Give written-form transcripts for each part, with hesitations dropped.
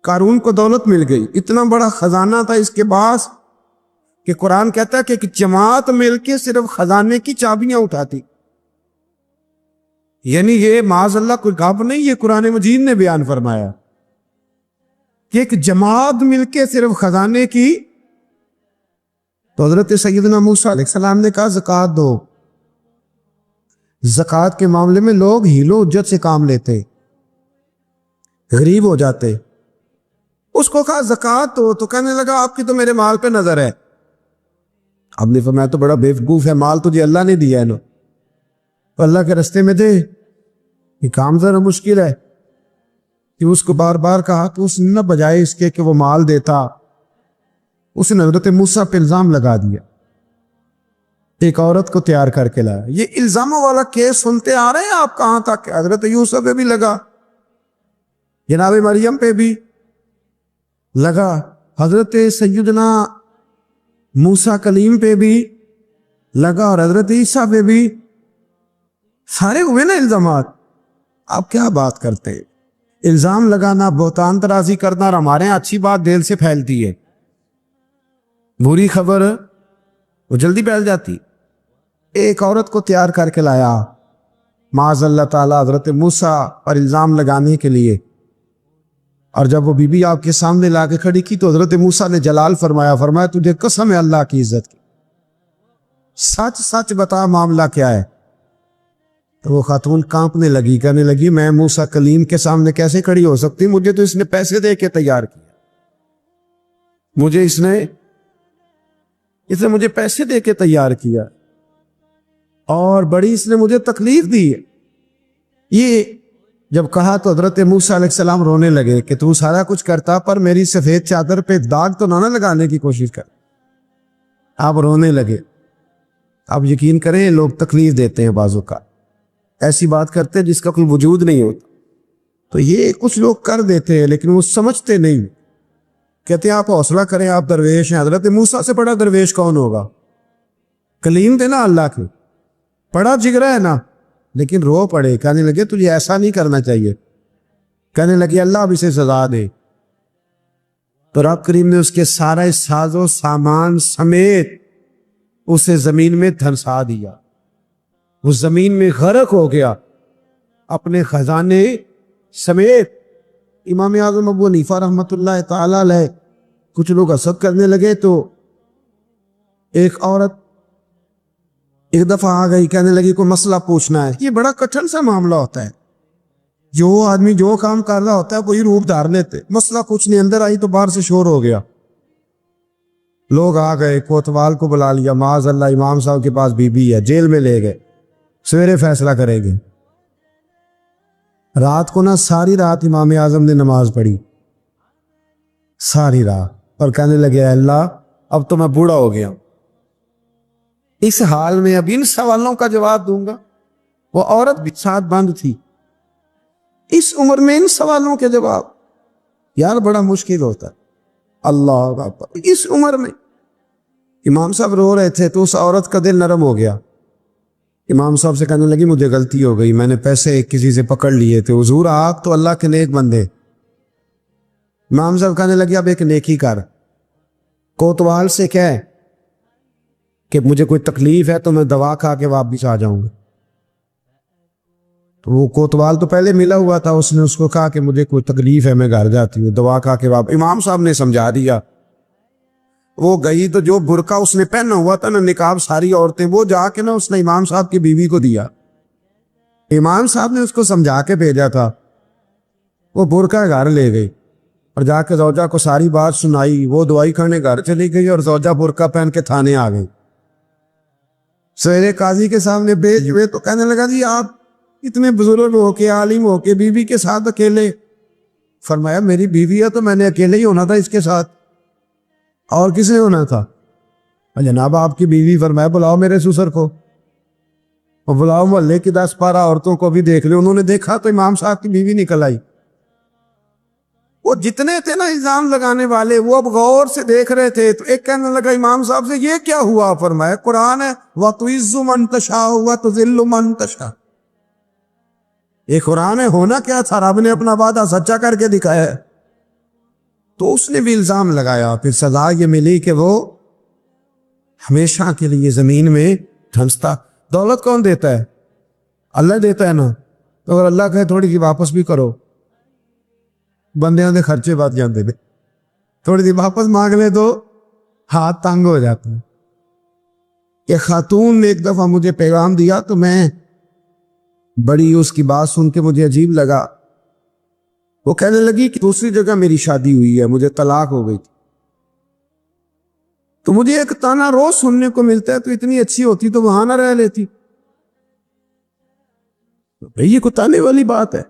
قارون کو دولت مل گئی، اتنا بڑا خزانہ تھا اس کے پاس کہ قرآن کہتا ہے کہ ایک جماعت مل کے صرف خزانے کی چابیاں اٹھاتی. یعنی یہ معاذ اللہ کوئی گپ نہیں، یہ قرآن مجید نے بیان فرمایا کہ ایک جماعت مل کے صرف خزانے کی. تو حضرت سیدنا موسیٰ علیہ السلام نے کہا زکوٰۃ دو. زکوٰۃ کے معاملے میں لوگ ہیل و حجت سے کام لیتے، غریب ہو جاتے. اس کو کہا زکوٰۃ دو تو کہنے لگا آپ کی تو میرے مال پہ نظر ہے. اب نے فرمایا تو بڑا بیوقوف ہے، مال تجھے اللہ نے دیا ہے نا، تو اللہ کے رستے میں دے. یہ کام ذرا مشکل ہے کہ اس کو بار بار کہا تو اس نے نہ بجائے اس کے کہ وہ مال دیتا، اس نے حضرت موسیٰ پہ الزام لگا دیا، ایک عورت کو تیار کر کے لایا. یہ الزاموں والا کیس سنتے آ رہے ہیں آپ کہاں تک؟ حضرت یوسف پہ بھی لگا، جناب مریم پہ بھی لگا، حضرت سیدنا موسیٰ کلیم پہ بھی لگا، اور حضرت عیسیٰ پہ بھی. سارے ہوئے نا الزامات. آپ کیا بات کرتے ہیں؟ الزام لگانا، بہتان ترازی کرنا، اور ہمارے یہاں اچھی بات دل سے پھیلتی ہے، بری خبر وہ جلدی پھیل جاتی. ایک عورت کو تیار کر کے لایا معاذ اللہ تعالیٰ حضرت موسیٰ پر الزام لگانے کے لیے، اور جب وہ بی بی آپ کے سامنے لا کے کھڑی کی تو حضرت موسیٰ نے جلال فرمایا تجھے قسم ہے اللہ کی عزت کی، سچ سچ بتا معاملہ کیا ہے. تو وہ خاتون کانپنے لگی، کہنے لگی میں موسیٰ کلیم کے سامنے کیسے کھڑی ہو سکتی، مجھے تو اس نے پیسے دے کے تیار کیا، اس نے مجھے پیسے دے کے تیار کیا، اور بڑی اس نے مجھے تکلیف دی ہے. یہ جب کہا تو حضرت موسیٰ علیہ السلام رونے لگے کہ تو سارا کچھ کرتا پر میری سفید چادر پہ داغ تو نہ لگانے کی کوشش کر. آپ رونے لگے. آپ یقین کریں لوگ تکلیف دیتے ہیں بعضوں کا، ایسی بات کرتے ہیں جس کا کوئی وجود نہیں ہوتا. تو یہ کچھ لوگ کر دیتے ہیں لیکن وہ سمجھتے نہیں، کہتے ہیں آپ حوصلہ کریں آپ درویش ہیں. حضرت موسیٰ سے بڑا درویش کون ہوگا؟ کلیم تھے نا اللہ کے، بڑا جگرا ہے نا. لیکن رو پڑے، کہنے لگے تجھے ایسا نہیں کرنا چاہیے، کہنے لگے اللہ اب اسے سزا دے. تو رب کریم نے اس کے سارا ساز و سامان سمیت اسے زمین میں دھنسا دیا، وہ زمین میں غرق ہو گیا اپنے خزانے سمیت. امام اعظم ابو حنیفہ رحمۃ اللہ تعالی علیہ کچھ لوگ حسد کرنے لگے تو ایک عورت ایک دفعہ آ گئی، کہنے لگی کوئی مسئلہ پوچھنا ہے. یہ بڑا کٹھن سا معاملہ ہوتا ہے، جو آدمی جو کام کر رہا ہوتا ہے وہی روپ دھار لیتے. مسئلہ کچھ نہیں، اندر آئی تو باہر سے شور ہو گیا، لوگ آ گئے، کوتوال کو بلا لیا، معاذ اللہ امام صاحب کے پاس بی بی ہے، جیل میں لے گئے، سویرے فیصلہ کریں گے. رات کو نا ساری رات امام اعظم نے نماز پڑھی، ساری رات، اور کہنے لگے اے اللہ اب تو میں بوڑھا ہو گیا، اس حال میں اب ان سوالوں کا جواب دوں گا. وہ عورت بھی ساتھ بند تھی، اس عمر میں ان سوالوں کے جواب یار بڑا مشکل ہوتا ہے. اللہ اکبر، اس عمر میں. امام صاحب رو رہے تھے تو اس عورت کا دل نرم ہو گیا. امام صاحب سے کہنے لگی مجھے غلطی ہو گئی، میں نے پیسے کسی سے پکڑ لیے تھے، حضور آپ تو اللہ کے نیک بندے. امام صاحب کہنے لگی اب ایک نیکی کر، کوتوال سے کہہ کہ مجھے کوئی تکلیف ہے تو میں دوا کھا کے واپس آ جاؤں گا. تو وہ کوتوال تو پہلے ملا ہوا تھا، اس نے اس کو کہا کہ مجھے کوئی تکلیف ہے میں گھر جاتی ہوں، دوا کھا کے واپس. امام صاحب نے سمجھا دیا. وہ گئی تو جو برقع اس نے پہنا ہوا تھا نا نقاب ساری عورتیں، وہ جا کے نا اس نے امام صاحب کی بیوی کو دیا. امام صاحب نے اس کو سمجھا کے بھیجا تھا. وہ برقع گھر لے گئی اور جا کے زوجہ کو ساری بات سنائی. وہ دوائی کھانے گھر چلی گئی اور زوجہ برقع پہن کے تھانے آ گئی. سویرے قاضی کے سامنے بھیج ہوئے تو کہنے لگا جی آپ اتنے بزرگ ہو کے عالم ہو کے بیوی کے ساتھ اکیلے. فرمایا میری بیوی ہے تو میں نے اکیلے ہی ہونا تھا اس کے ساتھ، اور کس نے ہونا تھا؟ جناب آپ کی بیوی. فرمایا بلاؤ میرے سسر کو، اور بلاؤ محلے کی 10-12 عورتوں کو بھی دیکھ لے. انہوں نے دیکھا تو امام صاحب کی بیوی نکل آئی. وہ جتنے تھے نا الزام لگانے والے وہ اب غور سے دیکھ رہے تھے. تو ایک کہنے لگا امام صاحب سے یہ کیا ہوا؟ فرمایا قرآن ہے وَتُعِزُّ مَن تَشَاءُ وَتُذِلُّ مَن تَشَاءُ. یہ قرآن ہے، ہونا کیا تھا؟ رب نے اپنا وعدہ سچا کر کے دکھایا ہے. تو اس نے بھی الزام لگایا، پھر سزا یہ ملی کہ وہ ہمیشہ کے لیے زمین میں دھنستا۔ دولت کون دیتا ہے؟ اللہ دیتا ہے نا، تو اگر اللہ کہے تھوڑی سی واپس بھی کرو، بندیاں دے خرچے بات جاندے دے، تھوڑی سی واپس مانگ لے تو ہاتھ تنگ ہو جاتا ہے۔ کہ خاتون نے ایک دفعہ مجھے پیغام دیا تو میں بڑی اس کی بات سن کے مجھے عجیب لگا۔ وہ کہنے لگی کہ دوسری جگہ میری شادی ہوئی ہے، مجھے طلاق ہو گئی تھی، تو مجھے ایک تانا روز سننے کو ملتا ہے، تو اتنی اچھی ہوتی تو وہاں نہ رہ لیتی۔ بھئی یہ کوئی تانے والی بات ہے؟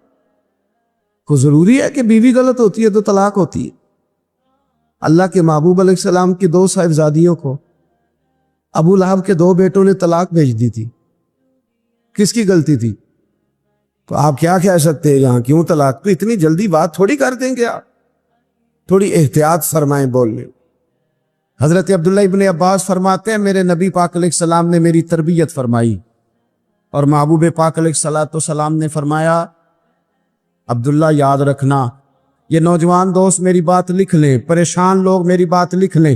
کو ضروری ہے کہ بیوی غلط ہوتی ہے تو طلاق ہوتی ہے؟ اللہ کے محبوب علیہ السلام کی 2 صاحبزادیوں کو ابو لہب کے 2 بیٹوں نے طلاق بھیج دی تھی، کس کی غلطی تھی؟ تو آپ کیا کہہ سکتے ہیں یہاں کیوں طلاق؟ تو اتنی جلدی بات تھوڑی کر دیں گے آپ، تھوڑی احتیاط فرمائیں بولنے۔ حضرت عبداللہ ابن عباس فرماتے ہیں میرے نبی پاک علیہ السلام نے میری تربیت فرمائی، اور محبوب پاک علیہ السلام نے فرمایا عبداللہ یاد رکھنا، یہ نوجوان دوست میری بات لکھ لیں، پریشان لوگ میری بات لکھ لیں،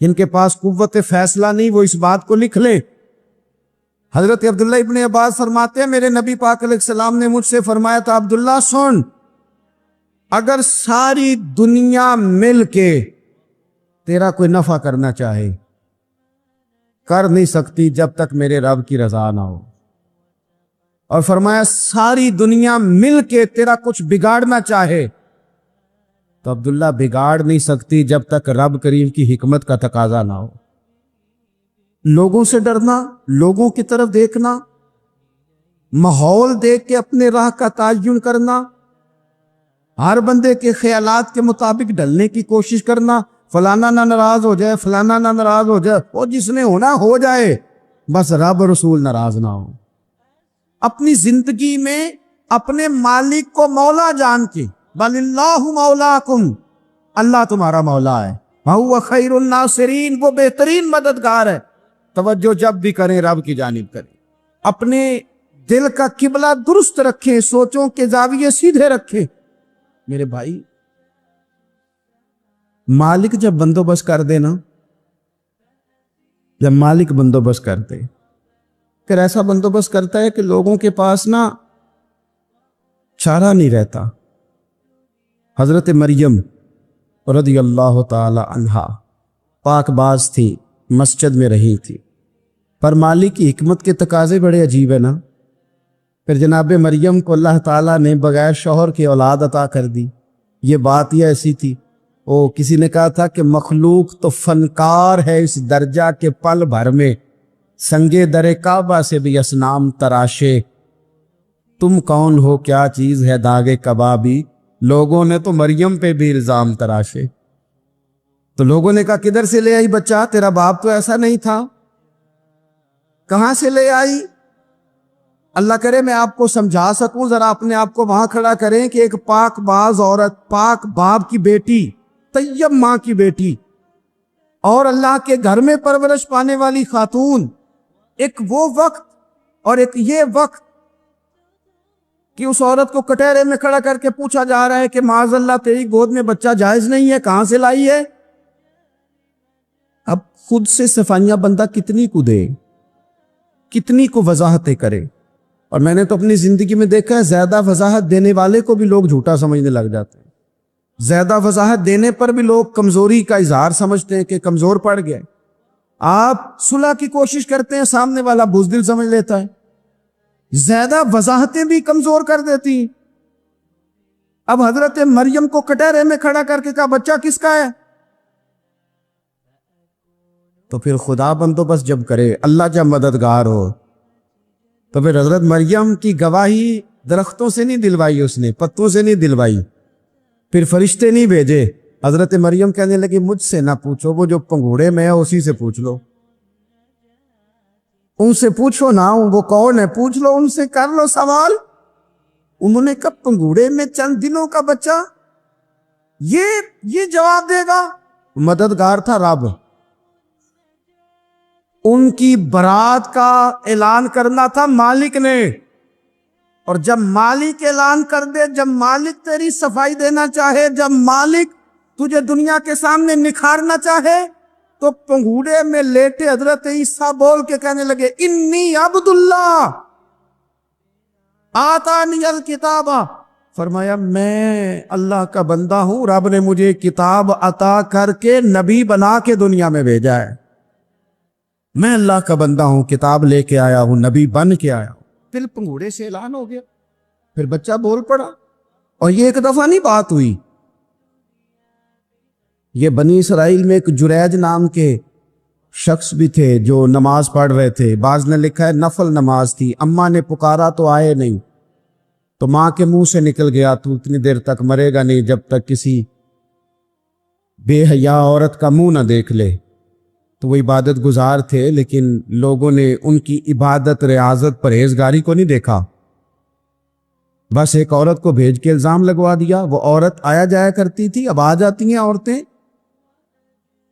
جن کے پاس قوت فیصلہ نہیں وہ اس بات کو لکھ لیں۔ حضرت عبداللہ ابن عباس فرماتے ہیں میرے نبی پاک علیہ السلام نے مجھ سے فرمایا تھا عبداللہ سن، اگر ساری دنیا مل کے تیرا کوئی نفع کرنا چاہے، کر نہیں سکتی جب تک میرے رب کی رضا نہ ہو، اور فرمایا ساری دنیا مل کے تیرا کچھ بگاڑنا چاہے تو عبداللہ بگاڑ نہیں سکتی جب تک رب کریم کی حکمت کا تقاضا نہ ہو۔ لوگوں سے ڈرنا، لوگوں کی طرف دیکھنا، ماحول دیکھ کے اپنے راہ کا تعین کرنا، ہر بندے کے خیالات کے مطابق ڈھلنے کی کوشش کرنا، فلانا نہ ناراض ہو جائے، فلانا نہ ناراض ہو جائے، وہ جس نے ہونا ہو جائے، بس رب رسول ناراض نہ ہو۔ اپنی زندگی میں اپنے مالک کو مولا جان کے، بل اللہ مولاکم، اللہ تمہارا مولا ہے، وَهُوَ خَيْرُ النَّاصِرِينَ، وہ بہترین مددگار ہے۔ توجہ جب بھی کریں رب کی جانب کریں، اپنے دل کا قبلہ درست رکھیں، سوچوں کے زاویے سیدھے رکھیں۔ میرے بھائی مالک جب بندوبست کر دے نا، جب مالک بندوبست کر دے، پھر ایسا بندوبست کرتا ہے کہ لوگوں کے پاس نا چارہ نہیں رہتا۔ حضرت مریم رضی اللہ تعالی عنہا پاک باز تھی، مسجد میں رہی تھی، پر مالک کی حکمت کے تقاضے بڑے عجیب ہے نا۔ پھر جناب مریم کو اللہ تعالیٰ نے بغیر شوہر کے اولاد عطا کر دی۔ یہ بات ہی ایسی تھی، کسی نے کہا تھا کہ مخلوق تو فنکار ہے اس درجہ کے پل بھر میں سنگے در کعبہ سے بھی اصنام تراشے، تم کون ہو کیا چیز ہے داغے کبابی، لوگوں نے تو مریم پہ بھی الزام تراشے۔ تو لوگوں نے کہا کدھر سے لے آئی بچہ، تیرا باپ تو ایسا نہیں تھا، کہاں سے لے آئی؟ اللہ کرے میں آپ کو سمجھا سکوں، ذرا اپنے آپ کو وہاں کھڑا کریں کہ ایک پاک باز عورت، پاک باپ کی بیٹی، طیب ماں کی بیٹی، اور اللہ کے گھر میں پرورش پانے والی خاتون، ایک وہ وقت اور ایک یہ وقت کہ اس عورت کو کٹہرے میں کھڑا کر کے پوچھا جا رہا ہے کہ معاذ اللہ تیری گود میں بچہ جائز نہیں ہے، کہاں سے لائی ہے؟ اب خود سے صفائیاں بندہ کتنی کو دے، کتنی کو وضاحتیں کرے۔ اور میں نے تو اپنی زندگی میں دیکھا ہے زیادہ وضاحت دینے والے کو بھی لوگ جھوٹا سمجھنے لگ جاتے ہیں، زیادہ وضاحت دینے پر بھی لوگ کمزوری کا اظہار سمجھتے ہیں کہ کمزور پڑ گئے۔ آپ صلح کی کوشش کرتے ہیں، سامنے والا بزدل سمجھ لیتا ہے، زیادہ وضاحتیں بھی کمزور کر دیتی ہیں۔ اب حضرت مریم کو کٹہرے میں کھڑا کر کے کہا بچہ کس کا ہے؟ تو پھر خدا بندوبست جب کرے، اللہ جب مددگار ہو، تو پھر حضرت مریم کی گواہی درختوں سے نہیں دلوائی، اس نے پتوں سے نہیں دلوائی، پھر فرشتے نہیں بھیجے۔ حضرت مریم کہنے لگی مجھ سے نہ پوچھو، وہ جو پنگوڑے میں ہے اسی سے پوچھ لو، ان سے پوچھو نا، وہ کون ہے پوچھ لو، ان سے کر لو سوال۔ انہوں نے کہا پنگوڑے میں چند دنوں کا بچہ یہ جواب دے گا؟ مددگار تھا رب، ان کی برات کا اعلان کرنا تھا مالک نے، اور جب مالک اعلان کر دے، جب مالک تیری صفائی دینا چاہے، جب مالک تجھے دنیا کے سامنے نکھارنا چاہے تو پنگوڑے میں لیٹے حضرت عیسیٰ بول کے کہنے لگے انی عبداللہ آتانی الکتاب، فرمایا میں اللہ کا بندہ ہوں، رب نے مجھے کتاب عطا کر کے نبی بنا کے دنیا میں بھیجا ہے، میں اللہ کا بندہ ہوں، کتاب لے کے آیا ہوں، نبی بن کے آیا ہوں۔ پھر پنگوڑے سے اعلان ہو گیا، پھر بچہ بول پڑا، اور یہ ایک دفعہ نہیں بات ہوئی۔ یہ بنی اسرائیل میں ایک جریج نام کے شخص بھی تھے جو نماز پڑھ رہے تھے، بعض نے لکھا ہے نفل نماز تھی، اماں نے پکارا تو آئے نہیں، تو ماں کے منہ سے نکل گیا تو اتنی دیر تک مرے گا نہیں جب تک کسی بے حیا عورت کا منہ نہ دیکھ لے۔ تو وہ عبادت گزار تھے، لیکن لوگوں نے ان کی عبادت، ریاضت، پرہیزگاری کو نہیں دیکھا، بس ایک عورت کو بھیج کے الزام لگوا دیا۔ وہ عورت آیا جایا کرتی تھی، اب آ جاتی ہیں عورتیں،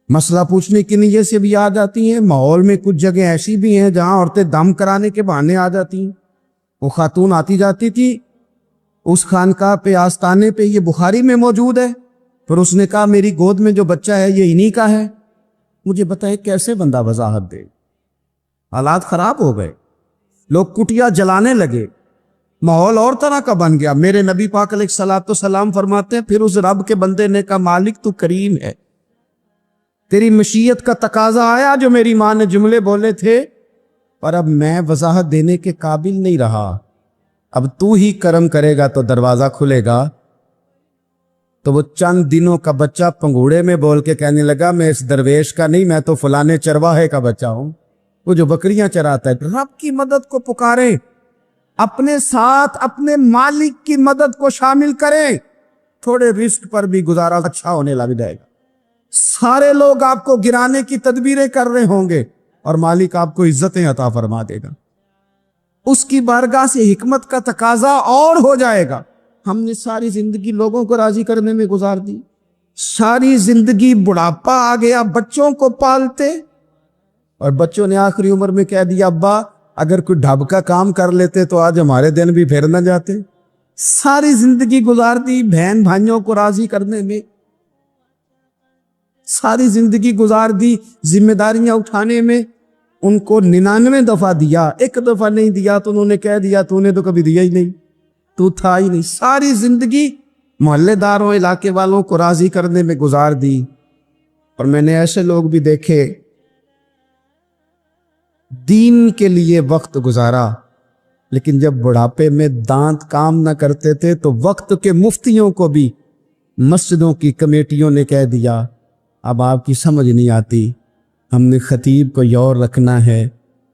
مسئلہ پوچھنے کی نیت سے بھی آ جاتی ہیں۔ ماحول میں کچھ جگہ ایسی بھی ہیں جہاں عورتیں دم کرانے کے بہانے آ جاتی ہیں۔ وہ خاتون آتی جاتی تھی اس خانقاہ پہ، آستانے پہ، یہ بخاری میں موجود ہے، پھر اس نے کہا میری گود میں جو بچہ ہے یہ انہی کا ہے۔ مجھے بتائے کیسے بندہ وضاحت دے؟ حالات خراب ہو گئے، لوگ کٹیا جلانے لگے، ماحول اور طرح کا بن گیا۔ میرے نبی پاک علیہ الصلوۃ والسلام فرماتے ہیں پھر اس رب کے بندے نے کہا مالک تو کریم ہے، تیری مشیت کا تقاضا آیا جو میری ماں نے جملے بولے تھے، پر اب میں وضاحت دینے کے قابل نہیں رہا، اب تو ہی کرم کرے گا تو دروازہ کھلے گا۔ تو وہ چند دنوں کا بچہ پنگوڑے میں بول کے کہنے لگا میں اس درویش کا نہیں، میں تو فلانے چرواہے کا بچہ ہوں، وہ جو بکریاں چراتا ہے۔ رب کی مدد کو پکاریں، اپنے ساتھ اپنے مالک کی مدد کو شامل کریں، تھوڑے رزق پر بھی گزارا اچھا ہونے لگ جائے گا۔ سارے لوگ آپ کو گرانے کی تدبیریں کر رہے ہوں گے اور مالک آپ کو عزتیں عطا فرما دے گا، اس کی بارگاہ سے حکمت کا تقاضا اور ہو جائے گا۔ ہم نے ساری زندگی لوگوں کو راضی کرنے میں گزار دی، ساری زندگی بڑھاپا آ گیا بچوں کو پالتے، اور بچوں نے آخری عمر میں کہہ دیا ابا اگر کوئی ڈھب کا کام کر لیتے تو آج ہمارے دن بھی پھر نہ جاتے۔ ساری زندگی گزار دی بہن بھائیوں کو راضی کرنے میں، ساری زندگی گزار دی ذمہ داریاں اٹھانے میں، ان کو 99 دفعہ دیا، ایک دفعہ نہیں دیا تو انہوں نے کہہ دیا تو نے تو کبھی دیا ہی نہیں، تو تھا ہی نہیں۔ ساری زندگی محلے داروں، علاقے والوں کو راضی کرنے میں گزار دی۔ اور میں نے ایسے لوگ بھی دیکھے دین کے لیے وقت گزارا، لیکن جب بڑھاپے میں دانت کام نہ کرتے تھے تو وقت کے مفتیوں کو بھی مسجدوں کی کمیٹیوں نے کہہ دیا اب آپ کی سمجھ نہیں آتی، ہم نے خطیب کو یور رکھنا ہے،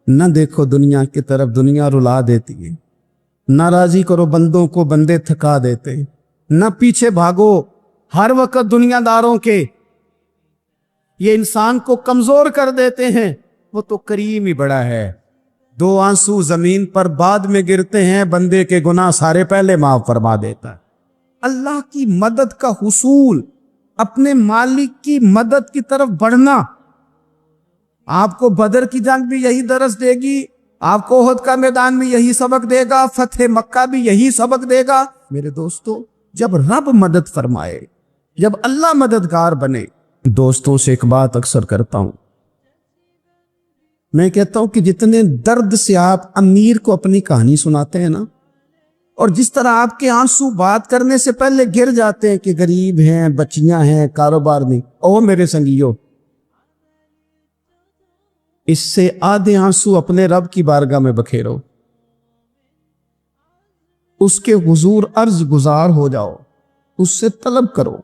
نہ دیکھو دنیا کی طرف، دنیا رلا دیتی ہے، نہ راضی کرو بندوں کو، بندے تھکا دیتے، نہ پیچھے بھاگو ہر وقت دنیا داروں کے، یہ انسان کو کمزور کر دیتے ہیں۔ وہ تو کریم ہی بڑا ہے، 2 آنسو زمین پر بعد میں گرتے ہیں، بندے کے گناہ سارے پہلے معاف فرما دیتا ہے۔ اللہ کی مدد کا حصول، اپنے مالک کی مدد کی طرف بڑھنا، آپ کو بدر کی جنگ بھی یہی درس دے گی، آپ کو احد کا میدان بھی یہی سبق دے گا، فتح مکہ بھی یہی سبق دے گا۔ میرے دوستو، جب رب مدد فرمائے، جب اللہ مددگار بنے، دوستوں سے ایک بات اکثر کرتا ہوں، میں کہتا ہوں کہ جتنے درد سے آپ امیر کو اپنی کہانی سناتے ہیں نا، اور جس طرح آپ کے آنسو بات کرنے سے پہلے گر جاتے ہیں کہ غریب ہیں، بچیاں ہیں، کاروبار نہیں، او میرے سنگیو، اس سے آدھے آنسو اپنے رب کی بارگاہ میں بکھیرو، اس کے حضور عرض گزار ہو جاؤ، اس سے طلب کرو۔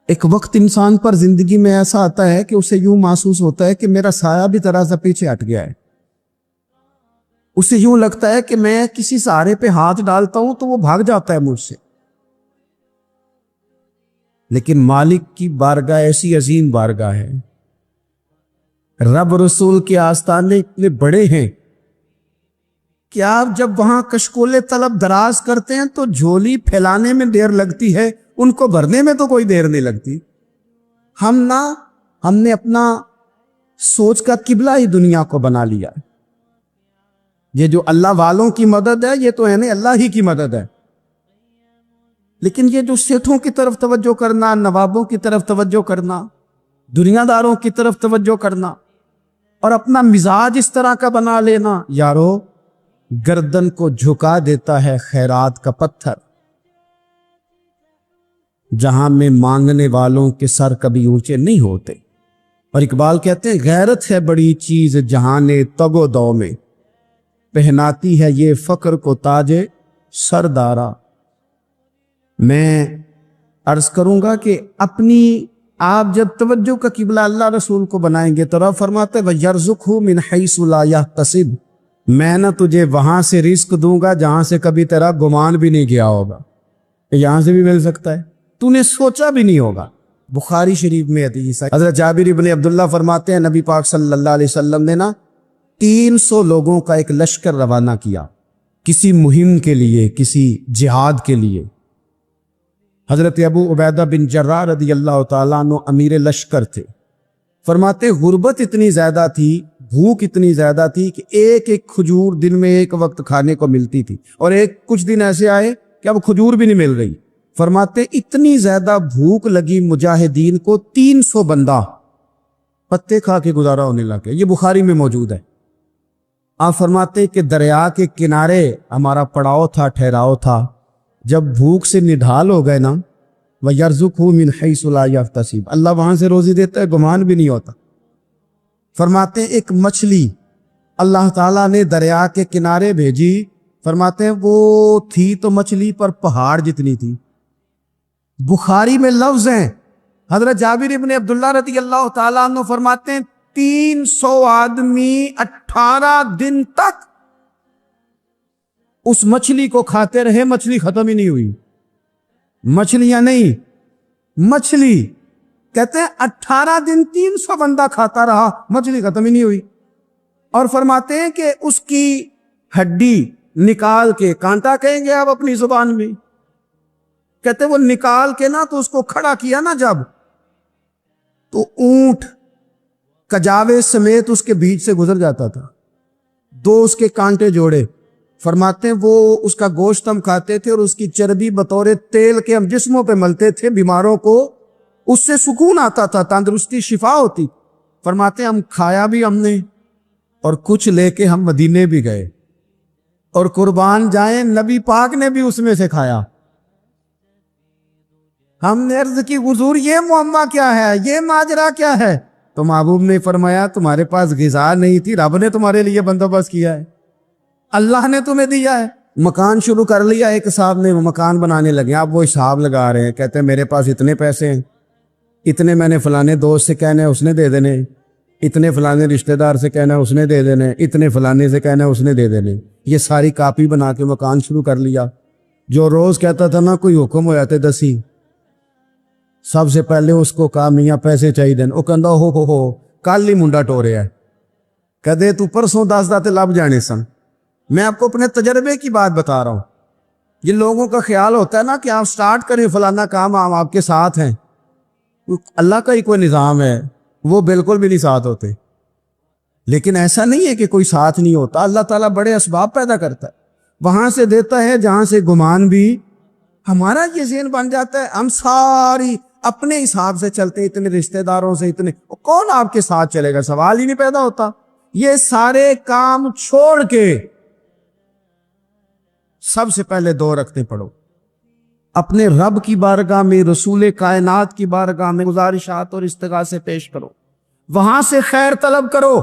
ایک وقت انسان پر زندگی میں ایسا آتا ہے کہ اسے یوں محسوس ہوتا ہے کہ میرا سایہ بھی ذرا سا پیچھے ہٹ گیا ہے، اسے یوں لگتا ہے کہ میں کسی سہارے پہ ہاتھ ڈالتا ہوں تو وہ بھاگ جاتا ہے مجھ سے، لیکن مالک کی بارگاہ ایسی عظیم بارگاہ ہے، رب رسول کے آستانے اتنے بڑے ہیں کہ آپ جب وہاں کشکولے طلب دراز کرتے ہیں تو جھولی پھیلانے میں دیر لگتی ہے، ان کو بھرنے میں تو کوئی دیر نہیں لگتی۔ ہم نے اپنا سوچ کا قبلہ ہی دنیا کو بنا لیا ہے۔ یہ جو اللہ والوں کی مدد ہے یہ تو ہے نہیں، اللہ ہی کی مدد ہے۔ لیکن یہ جو سیٹھوں کی طرف توجہ کرنا، نوابوں کی طرف توجہ کرنا، دنیا داروں کی طرف توجہ کرنا اور اپنا مزاج اس طرح کا بنا لینا، یارو گردن کو جھکا دیتا ہے خیرات کا پتھر، جہاں میں مانگنے والوں کے سر کبھی اونچے نہیں ہوتے۔ اور اقبال کہتے ہیں غیرت ہے بڑی چیز جہانے تگ و دو میں، پہناتی ہے یہ فقر کو تاج سردارا۔ میں عرض کروں گا کہ اپنی آپ جب توجہ کا قبلہ اللہ رسول کو بنائیں گے تو رب فرماتے ہیں وَيَرْزُقْهُ مِنْ حَيْثُ لَا يَحْتَسِبُ، میں نہ تجھے وہاں سے رزق دوں گا جہاں سے کبھی تیرا گمان بھی نہیں گیا ہوگا، یہاں سے بھی مل سکتا ہے، تو نے سوچا بھی نہیں ہوگا۔ بخاری شریف میں حدیث ہے، حضرت جابر ابن عبداللہ فرماتے ہیں نبی پاک صلی اللہ علیہ وسلم نے 300 لوگوں کا ایک لشکر روانہ کیا کسی مہم کے لیے، کسی جہاد کے لیے۔ حضرت ابو عبیدہ بن جراح رضی اللہ تعالیٰ عنہ امیر لشکر تھے۔ فرماتے غربت اتنی زیادہ تھی، بھوک اتنی زیادہ تھی کہ ایک ایک کھجور دن میں ایک وقت کھانے کو ملتی تھی، اور کچھ دن ایسے آئے کہ اب کھجور بھی نہیں مل رہی۔ فرماتے اتنی زیادہ بھوک لگی مجاہدین کو 300 بندہ پتے کھا کے گزارا ہونے لگے۔ یہ بخاری میں موجود ہے۔ آپ فرماتے کہ دریا کے کنارے ہمارا پڑاؤ تھا، ٹھہراؤ تھا، جب بھوک سے نڈھال ہو گئے نا وَيَرْزُقْهُ مِنْ حَيْثُ لَا يَحْتَسِبُ، اللہ وہاں سے روزی دیتا ہے، گمان بھی نہیں ہوتا۔ فرماتے ہیں ایک مچھلی اللہ تعالیٰ نے دریا کے کنارے بھیجی، فرماتے ہیں وہ تھی تو مچھلی پر پہاڑ جتنی تھی۔ بخاری میں لفظ ہیں، حضرت جابر ابن عبداللہ رضی اللہ تعالیٰ عنہ فرماتے ہیں 300 آدمی 18 دن تک اس مچھلی کو کھاتے رہے، مچھلی ختم ہی نہیں ہوئی۔ مچھلیاں نہیں، مچھلی کہتے ہیں 18 دن 300 بندہ کھاتا رہا، مچھلی ختم ہی نہیں ہوئی۔ اور فرماتے ہیں کہ اس کی ہڈی نکال کے، کانٹا کہیں گے آپ اپنی زبان میں، کہتے ہیں وہ نکال کے نا تو اس کو کھڑا کیا نا جب، تو اونٹ کجاوے سمیت اس کے بیچ سے گزر جاتا تھا، 2 اس کے کانٹے جوڑے۔ فرماتے ہیں وہ اس کا گوشت ہم کھاتے تھے اور اس کی چربی بطور تیل کے ہم جسموں پہ ملتے تھے، بیماروں کو اس سے سکون آتا تھا، تندرستی شفا ہوتی۔ فرماتے ہیں ہم کھایا بھی ہم نے، اور کچھ لے کے ہم مدینے بھی گئے، اور قربان جائیں نبی پاک نے بھی اس میں سے کھایا۔ ہم نے عرض کی حضور یہ معاملہ کیا ہے، یہ ماجرا کیا ہے؟ تو محبوب نے فرمایا تمہارے پاس غذا نہیں تھی، رب نے تمہارے لیے بندوبست کیا ہے، اللہ نے تمہیں دیا ہے۔ مکان شروع کر لیا، ایک صاحب نے مکان بنانے لگے، آپ وہ حساب لگا رہے ہیں، کہتے ہیں میرے پاس اتنے پیسے ہیں، اتنے میں نے فلانے دوست سے کہنا ہے اس نے دے دینے، اتنے فلانے رشتہ دار سے کہنا ہے اس نے دے دینے، اتنے فلانے سے کہنا ہے اس نے دے دینے۔ یہ ساری کاپی بنا کے مکان شروع کر لیا۔ جو روز کہتا تھا نا کوئی حکم ہو جاتے 10 سب سے پہلے اس کو کہا میاں پیسے چاہیے دین، وہ کہندا ہو کل ہی منڈا ٹوریا ہے، کہدے تو پرسوں 10 داتے لب جانے سن۔ میں آپ کو اپنے تجربے کی بات بتا رہا ہوں۔ یہ لوگوں کا خیال ہوتا ہے نا کہ آپ سٹارٹ کریں فلانا کام، ہم آپ کے ساتھ ہیں، اللہ کا ہی کوئی نظام ہے، وہ بالکل بھی نہیں ساتھ ہوتے۔ لیکن ایسا نہیں ہے کہ کوئی ساتھ نہیں ہوتا، اللہ تعالیٰ بڑے اسباب پیدا کرتا ہے، وہاں سے دیتا ہے جہاں سے گمان بھی۔ ہمارا یہ ذہن بن جاتا ہے ہم ساری اپنے حساب سے چلتے، اتنے رشتہ داروں سے، اتنے کون آپ کے ساتھ چلے گا، سوال ہی نہیں پیدا ہوتا۔ یہ سارے کام چھوڑ کے سب سے پہلے 2 رکعتیں پڑھو، اپنے رب کی بارگاہ میں، رسول کائنات کی بارگاہ میں گزارشات اور استغاثے پیش کرو، وہاں سے خیر طلب کرو۔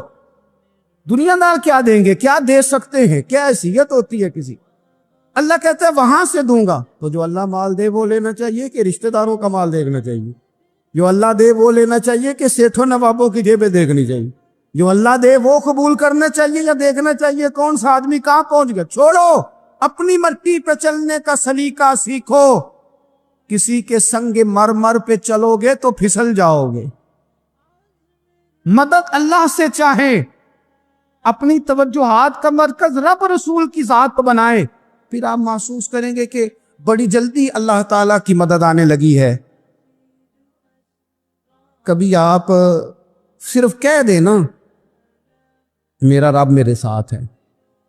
دنیا دار کیا دیں گے، کیا دے سکتے ہیں، کیا حیثیت ہوتی ہے کسی؟ اللہ کہتا ہے وہاں سے دوں گا۔ تو جو اللہ مال دے وہ لینا چاہیے کہ رشتہ داروں کا مال دیکھنا چاہیے؟ جو اللہ دے وہ لینا چاہیے کہ سیٹھوں نوابوں کی جیبیں دیکھنی چاہیے؟ جو اللہ دے وہ قبول کرنا چاہیے یا دیکھنا چاہیے کون سا آدمی کہاں پہنچ گیا؟ چھوڑو، اپنی مٹی پہ چلنے کا سلیقہ سیکھو۔ کسی کے سنگ مرمر پہ چلو گے تو پھسل جاؤ گے۔ مدد اللہ سے چاہیں، اپنی توجہات کا مرکز رب رسول کی ذات کو بنائیں، پھر آپ محسوس کریں گے کہ بڑی جلدی اللہ تعالیٰ کی مدد آنے لگی ہے۔ کبھی آپ صرف کہہ دیں نا میرا رب میرے ساتھ ہے،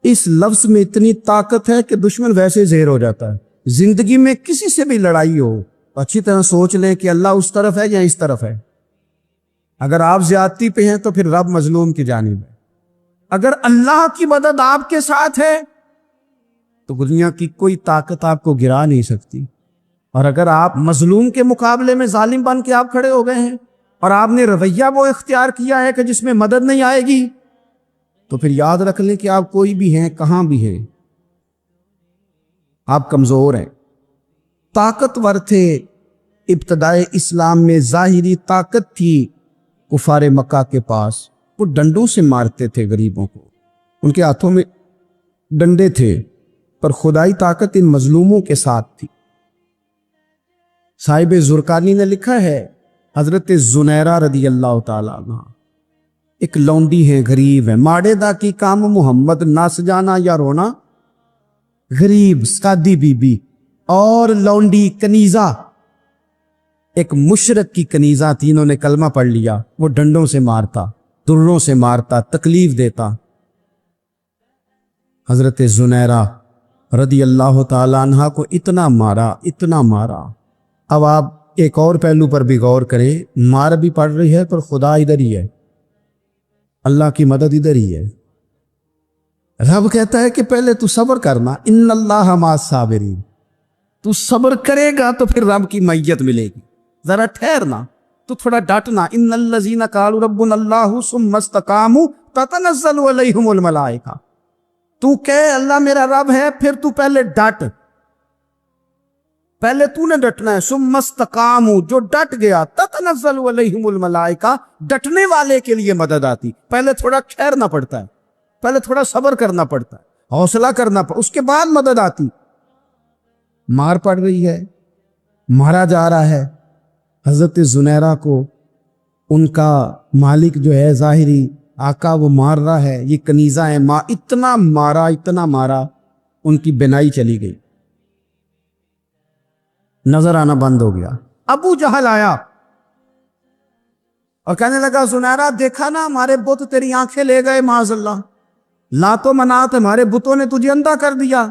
اس لفظ میں اتنی طاقت ہے کہ دشمن ویسے زہر ہو جاتا ہے۔ زندگی میں کسی سے بھی لڑائی ہو تو اچھی طرح سوچ لیں کہ اللہ اس طرف ہے یا اس طرف ہے. اگر آپ زیادتی پہ ہیں تو پھر رب مظلوم کی جانب ہے. اگر اللہ کی مدد آپ کے ساتھ ہے تو دنیا کی کوئی طاقت آپ کو گرا نہیں سکتی. اور اگر آپ مظلوم کے مقابلے میں ظالم بن کے آپ کھڑے ہو گئے ہیں اور آپ نے رویہ وہ اختیار کیا ہے کہ جس میں مدد نہیں آئے گی، تو پھر یاد رکھ لیں کہ آپ کوئی بھی ہیں، کہاں بھی ہیں، آپ کمزور ہیں. طاقتور تھے ابتدائے اسلام میں، ظاہری طاقت تھی کفار مکہ کے پاس، وہ ڈنڈوں سے مارتے تھے غریبوں کو، ان کے ہاتھوں میں ڈنڈے تھے، پر خدائی طاقت ان مظلوموں کے ساتھ تھی. صاحب زرقانی نے لکھا ہے حضرت زنیرہ رضی اللہ تعالیٰ عنہ ایک لونڈی ہے، غریب ہے، ماڑے دا کی کام محمد نس جانا یا رونا، غریب سادی بی بی اور لونڈی کنیزہ، ایک مشرک کی کنیزہ تھی، انہوں نے کلمہ پڑھ لیا، وہ ڈنڈوں سے مارتا، دروں سے مارتا، تکلیف دیتا. حضرت زنیرہ رضی اللہ تعالیٰ عنہ کو اتنا مارا، اتنا مارا. اب آپ ایک اور پہلو پر بھی غور کریں، مار بھی پڑ رہی ہے پر خدا ادھر ہی ہے، اللہ کی مدد ادھر ہی ہے. رب کہتا ہے کہ پہلے تو صبر کرنا، ان اللہ مع الصابرین، تو صبر کرے گا تو پھر رب کی معیت ملے گی. ذرا ٹھہرنا، تو تھوڑا ڈٹنا. ان الذین قالوا ربنا اللہ ثم استقاموا تتنزل علیہم الملائکہ، تو کہے اللہ میرا رب ہے، پھر تو پہلے ڈٹ، پہلے تو نے ڈٹنا ہے. ثم استقاموا، جو ڈٹ گیا، تتنزل علیہم الملائکہ، ڈٹنے والے کے لیے مدد آتی. پہلے تھوڑا ٹھہرنا پڑتا ہے، پہلے تھوڑا صبر کرنا پڑتا ہے، حوصلہ کرنا پڑتا، اس کے بعد مدد آتی. مار پڑ رہی ہے، مارا جا رہا ہے. حضرت زنیرہ کو ان کا مالک جو ہے ظاہری آقا وہ مار رہا ہے، یہ کنیزہ ہے، اتنا مارا، اتنا مارا، ان کی بینائی چلی گئی، نظر آنا بند ہو گیا. ابو جہل آیا اور کہنے لگا زنیرہ دیکھا نا ہمارے بت تیری آنکھیں لے گئے، معاذ اللہ، لات و منات ہمارے بتوں نے تجھے اندھا کر دیا.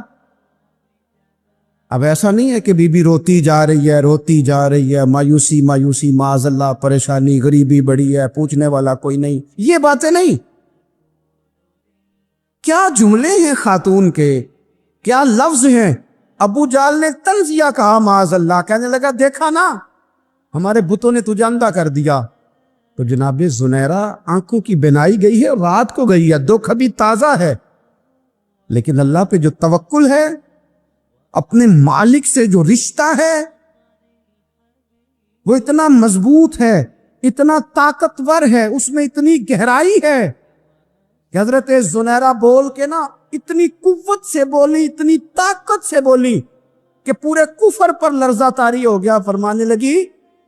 اب ایسا نہیں ہے کہ بی بی روتی جا رہی ہے، روتی جا رہی ہے، مایوسی مایوسی، معاذ اللہ، پریشانی، غریبی بڑی ہے، پوچھنے والا کوئی نہیں، یہ باتیں نہیں. کیا جملے ہیں خاتون کے، کیا لفظ ہیں. ابو جال نے تنزیہ کہا، معاذ اللہ، کہنے لگا دیکھا نا ہمارے بتوں نے تجھے اندھا کر دیا. تو جناب زنیرہ آنکھوں کی بینائی گئی ہے، رات کو گئی ہے، دکھ ابھی تازہ ہے، لیکن اللہ پہ جو توکل ہے، اپنے مالک سے جو رشتہ ہے، وہ اتنا مضبوط ہے، اتنا طاقتور ہے، اس میں اتنی گہرائی ہے کہ حضرت زنیرہ بول کے نا اتنی قوت سے بولی، اتنی طاقت سے بولی کہ پورے کفر پر لرزہ طاری ہو گیا. فرمانے لگی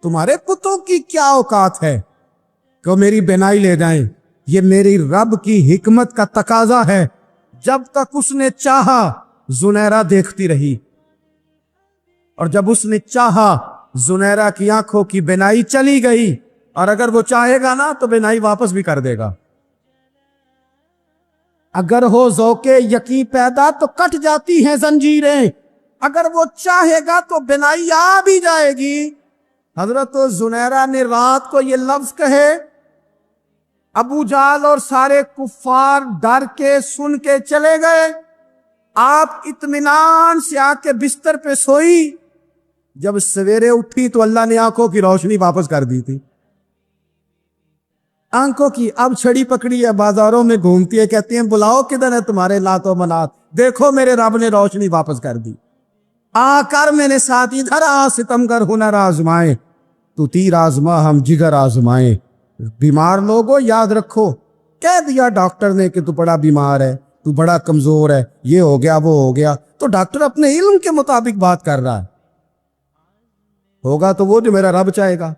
تمہارے پتوں کی کیا اوقات ہے کہ میری بینائی لے جائیں، یہ میری رب کی حکمت کا تقاضا ہے. جب تک اس نے چاہا زنیرہ دیکھتی رہی، اور جب اس نے چاہا زنیرہ کی آنکھوں کی بینائی چلی گئی، اور اگر وہ چاہے گا نا تو بینائی واپس بھی کر دے گا. اگر ہو ذوق یقین پیدا تو کٹ جاتی ہیں زنجیریں، اگر وہ چاہے گا تو بینائی آ بھی جائے گی. حضرت زنیرہ نے رات کو یہ لفظ کہے، ابو جال اور سارے کفار ڈر کے سن کے چلے گئے. آپ اطمینان سے آ کے بستر پہ سوئی. جب سویرے اٹھی تو اللہ نے آنکھوں کی روشنی واپس کر دی تھی. آنکھوں کی اب چھڑی پکڑی ہے، بازاروں میں گھومتی ہے، کہتی ہیں بلاؤ کدھر ہے تمہارے لات و منات، دیکھو میرے رب نے روشنی واپس کر دی. آ کر میرے ساتھ ادھر آ، ستم کر ہنر آزمائے، تو تیر آزما ہم جگر آزمائے. بیمار لوگوں یاد رکھو، کہہ دیا ڈاکٹر نے کہ تو بڑا بیمار ہے، تو بڑا کمزور ہے، یہ ہو گیا وہ ہو گیا، تو ڈاکٹر اپنے علم کے مطابق بات کر رہا ہے. ہوگا تو وہ جو میرا رب چاہے گا.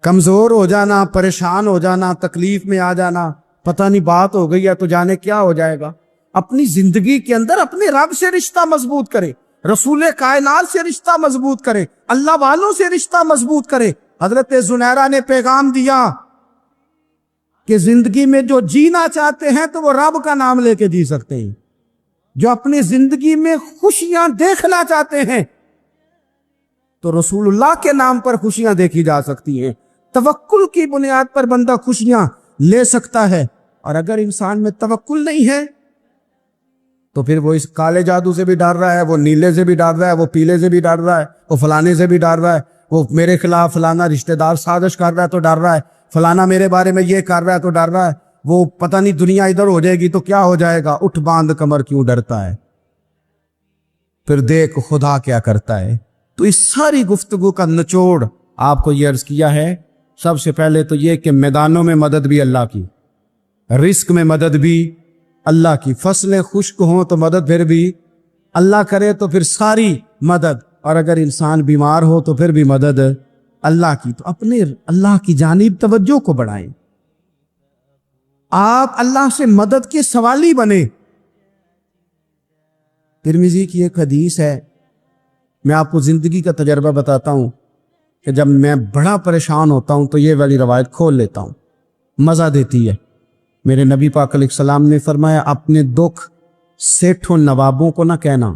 کمزور ہو جانا، پریشان ہو جانا، تکلیف میں آ جانا، پتہ نہیں بات ہو گئی ہے تو جانے کیا ہو جائے گا. اپنی زندگی کے اندر اپنے رب سے رشتہ مضبوط کرے، رسول کائنات سے رشتہ مضبوط کرے، اللہ والوں سے رشتہ مضبوط کرے. حضرت زنیرہ نے پیغام دیا کہ زندگی میں جو جینا چاہتے ہیں تو وہ رب کا نام لے کے جی سکتے ہیں. جو اپنی زندگی میں خوشیاں دیکھنا چاہتے ہیں تو رسول اللہ کے نام پر خوشیاں دیکھی جا سکتی ہیں. توکل کی بنیاد پر بندہ خوشیاں لے سکتا ہے. اور اگر انسان میں توکل نہیں ہے تو پھر وہ اس کالے جادو سے بھی ڈر رہا ہے, وہ نیلے سے بھی ڈر رہا ہے, وہ پیلے سے بھی ڈر رہا ہے, وہ فلانے سے بھی ڈر رہا ہے, وہ میرے خلاف فلانا رشتہ دار سازش کر رہا ہے تو ڈر رہا ہے, فلانا میرے بارے میں یہ کر رہا ہے تو ڈر رہا ہے, وہ پتہ نہیں دنیا ادھر ہو جائے گی تو کیا ہو جائے گا, اٹھ باندھ کمر کیوں ڈرتا ہے, پھر دیکھ خدا کیا کرتا ہے. تو اس ساری گفتگو کا نچوڑ آپ کو یہ عرض کیا ہے. سب سے پہلے تو یہ کہ میدانوں میں مدد بھی اللہ کی, رزق میں مدد بھی اللہ کی, فصلیں خشک ہوں تو مدد پھر بھی اللہ کرے تو پھر ساری مدد, اور اگر انسان بیمار ہو تو پھر بھی مدد اللہ کی. تو اپنے اللہ کی جانب توجہ کو بڑھائیں, آپ اللہ سے مدد کے سوالی بنے. ترمذی کی ایک حدیث ہے, میں آپ کو زندگی کا تجربہ بتاتا ہوں کہ جب میں بڑا پریشان ہوتا ہوں تو یہ والی روایت کھول لیتا ہوں, مزہ دیتی ہے. میرے نبی پاک علیہ السلام نے فرمایا اپنے دکھ سیٹھوں نوابوں کو نہ کہنا,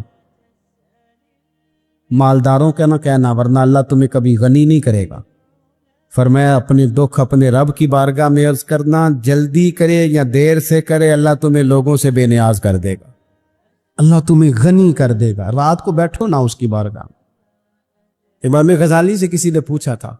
مالداروں کا نہ کہنا, ورنہ اللہ تمہیں کبھی غنی نہیں کرے گا. فرمایا اپنے دکھ اپنے رب کی بارگاہ میں عرض کرنا, جلدی کرے یا دیر سے کرے اللہ تمہیں لوگوں سے بے نیاز کر دے گا, اللہ تمہیں غنی کر دے گا. رات کو بیٹھو نہ اس کی بارگاہ. امام غزالی سے کسی نے پوچھا تھا,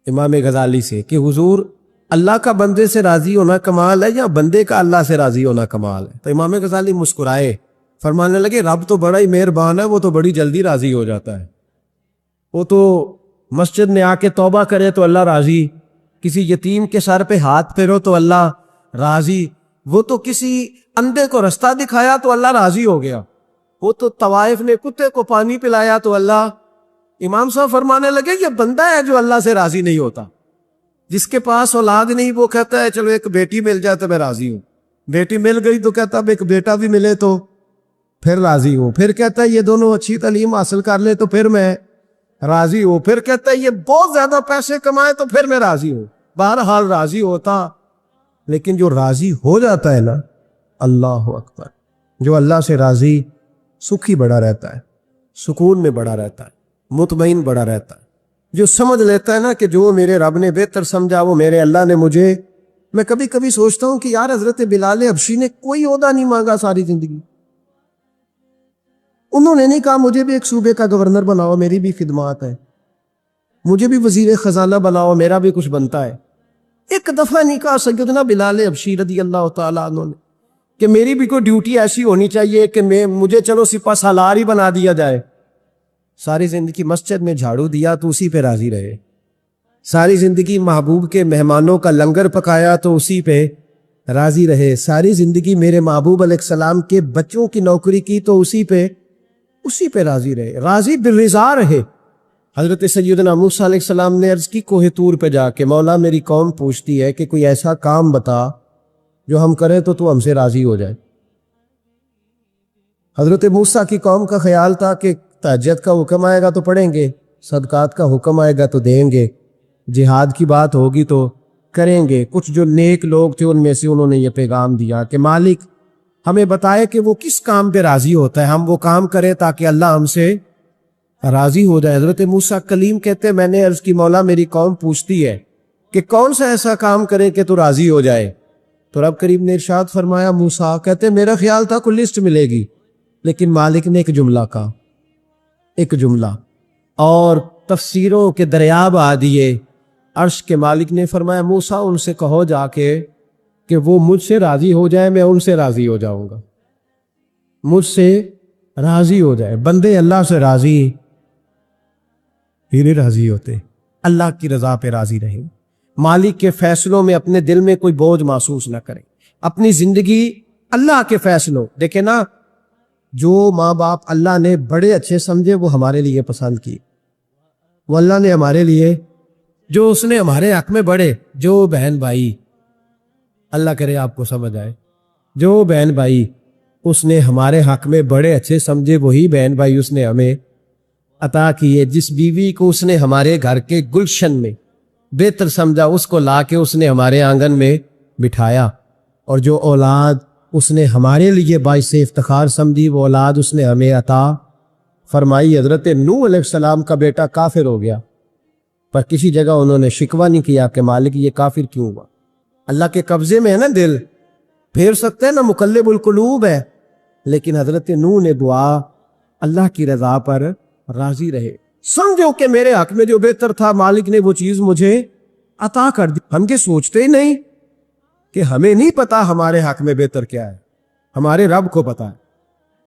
امام غزالی سے, کہ حضور اللہ کا بندے سے راضی ہونا کمال ہے یا بندے کا اللہ سے راضی ہونا کمال ہے؟ تو امام غزالی مسکرائے, فرمانے لگے رب تو بڑا ہی مہربان ہے, وہ تو بڑی جلدی راضی ہو جاتا ہے. وہ تو مسجد میں آ کے توبہ کرے تو اللہ راضی, کسی یتیم کے سر پہ ہاتھ پھیرو تو اللہ راضی, وہ تو کسی اندھے کو رستہ دکھایا تو اللہ راضی ہو گیا, وہ تو طوائف نے کتے کو پانی پلایا تو اللہ. امام صاحب فرمانے لگے یہ بندہ ہے جو اللہ سے راضی نہیں ہوتا. جس کے پاس اولاد نہیں وہ کہتا ہے چلو ایک بیٹی مل جائے تو میں راضی ہوں, بیٹی مل گئی تو کہتا اب ایک بیٹا بھی ملے تو پھر راضی ہوں, پھر کہتا ہے یہ دونوں اچھی تعلیم حاصل کر لے تو پھر میں راضی ہوں, پھر کہتا ہے یہ بہت زیادہ پیسے کمائے تو پھر میں راضی ہوں. بہرحال راضی ہوتا, لیکن جو راضی ہو جاتا ہے نا, اللہ اکبر, جو اللہ سے راضی سکھی بڑا رہتا ہے, سکون میں بڑا رہتا ہے, مطمئن بڑا رہتا ہے. جو سمجھ لیتا ہے نا کہ جو میرے رب نے بہتر سمجھا وہ میرے اللہ نے مجھے. میں کبھی کبھی سوچتا ہوں کہ یار حضرت بلال حبشی نے کوئی عہدہ نہیں مانگا ساری زندگی, انہوں نے نہیں کہا مجھے بھی ایک صوبے کا گورنر بناؤ میری بھی خدمات ہے, مجھے بھی وزیر خزانہ بناؤ میرا بھی کچھ بنتا ہے. ایک دفعہ نہیں کہا سیدنا بلال حبشی رضی اللہ تعالیٰ عنہ نے کہ میری بھی کوئی ڈیوٹی ایسی ہونی چاہیے کہ مجھے چلو سپہ سالار ہی بنا دیا جائے. ساری زندگی مسجد میں جھاڑو دیا تو اسی پہ راضی رہے, ساری زندگی محبوب کے مہمانوں کا لنگر پکایا تو اسی پہ راضی رہے, ساری زندگی میرے محبوب علیہ السلام کے بچوں کی نوکری کی تو اسی پہ راضی رہے, راضی بالرضا رہے. حضرت سیدنا موسیٰ علیہ السلام نے عرض کی کوہ طور پہ جا کے, مولا میری قوم پوچھتی ہے کہ کوئی ایسا کام بتا جو ہم کریں تو ہم سے راضی ہو جائے. حضرت موسیٰ کی قوم کا خیال تھا کہ تہجد کا حکم آئے گا تو پڑھیں گے, صدقات کا حکم آئے گا تو دیں گے, جہاد کی بات ہوگی تو کریں گے. کچھ جو نیک لوگ تھے ان میں سے انہوں نے یہ پیغام دیا کہ مالک ہمیں بتائے کہ وہ کس کام پہ راضی ہوتا ہے, ہم وہ کام کریں تاکہ اللہ ہم سے راضی ہو جائے. حضرت موسیٰ کلیم کہتے ہیں میں نے عرض کی مولا میری قوم پوچھتی ہے کہ کون سا ایسا کام کرے کہ تو راضی ہو جائے. تو رب کریم نے ارشاد فرمایا, موسیٰ کہتے میرا خیال تھا کوئی لسٹ ملے گی, لیکن مالک نے ایک جملہ کہا, ایک جملہ, اور تفسیروں کے دریاب آ دیے. عرش کے مالک نے فرمایا موسیٰ ان سے کہو جا کے کہ وہ مجھ سے راضی ہو جائے, میں ان سے راضی ہو جاؤں گا, مجھ سے راضی ہو جائے. بندے اللہ سے راضی پھر راضی ہوتے, اللہ کی رضا پہ راضی رہیں, مالک کے فیصلوں میں اپنے دل میں کوئی بوجھ محسوس نہ کریں, اپنی زندگی اللہ کے فیصلوں. دیکھیں نا, جو ماں باپ اللہ نے بڑے اچھے سمجھے وہ ہمارے لیے پسند کی, وہ اللہ نے ہمارے لیے جو اس نے ہمارے حق میں بڑے, جو بہن بھائی, اللہ کرے آپ کو سمجھ آئے, جو بہن بھائی اس نے ہمارے حق میں بڑے اچھے سمجھے وہی بہن بھائی اس نے ہمیں عطا کیے. جس بیوی کو اس نے ہمارے گھر کے گلشن میں بہتر سمجھا اس کو لا کے اس نے ہمارے آنگن میں بٹھایا, اور جو اولاد اس نے ہمارے لیے باعث افتخار سمجھی، وہ اولاد اس نے ہمیں عطا فرمائی۔ حضرت نوح علیہ السلام کا بیٹا کافر ہو گیا، پر کسی جگہ انہوں نے شکوہ نہیں کیا کہ مالک یہ کافر کیوں ہوا۔ اللہ کے قبضے میں ہے نا دل، پھیر سکتے ہیں نا، مقلب القلوب ہے، لیکن حضرت نوح نے دعا اللہ کی رضا پر راضی رہے، سمجھو کہ میرے حق میں جو بہتر تھا مالک نے وہ چیز مجھے عطا کر دی۔ ہم کے سوچتے ہی نہیں کہ ہمیں نہیں پتا ہمارے حق میں بہتر کیا ہے، ہمارے رب کو پتا ہے۔